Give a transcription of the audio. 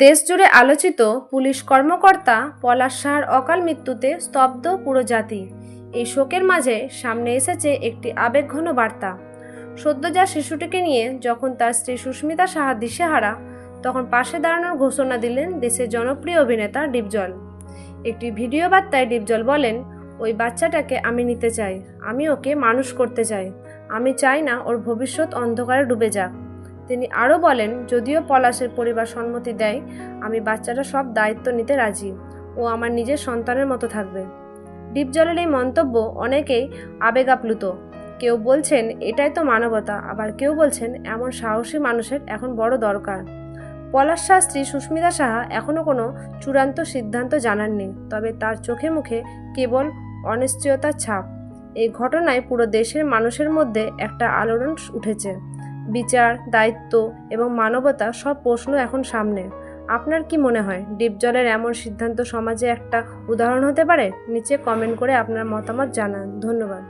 দেশজুড়ে আলোচিত পুলিশ কর্মকর্তা পলাশ সাহার অকাল মৃত্যুতে স্তব্ধ পুরো জাতি। এই শোকের মাঝে সামনে এসেছে একটি আবেগঘন বার্তা। সদ্যজাত শিশুটিকে নিয়ে যখন তার স্ত্রী সুস্মিতা সাহা দিশেহারা, তখন পাশে দাঁড়ানোর ঘোষণা দিলেন দেশের জনপ্রিয় অভিনেতা ডিপজল। একটি ভিডিও বার্তায় ডিপজল বলেন, ওই বাচ্চাটাকে আমি নিতে চাই, আমি ওকে মানুষ করতে চাই, আমি চাই না ওর ভবিষ্যৎ অন্ধকারে ডুবে যাক। তিনি আরও বলেন, যদিও পলাশের পরিবার সম্মতি দেয়, আমি বাচ্চাটা সব দায়িত্ব নিতে রাজি, ও আমার নিজের সন্তানের মতো থাকবে। ডিপজলের এই মন্তব্য অনেকেই আবেগ আপ্লুত। কেউ বলছেন এটাই তো মানবতা, আবার কেউ বলছেন এমন সাহসী মানুষের এখন বড় দরকার। পলাশ সাহার স্ত্রী সুস্মিতা সাহা এখনও কোনো চূড়ান্ত সিদ্ধান্ত জানাননি, তবে তার চোখে মুখে কেবল অনিশ্চয়তার ছাপ। এই ঘটনায় পুরো দেশের মানুষের মধ্যে একটা আলোড়ন উঠেছে। বিচার, দায়িত্ব এবং মানবতা সব প্রশ্ন এখন সামনে। আপনার কি মনে হয়, ডিপজলের এমন সিদ্ধান্ত সমাজে একটা উদাহরণ হতে পারে? নিচে কমেন্ট করে আপনার মতামত জানান। ধন্যবাদ।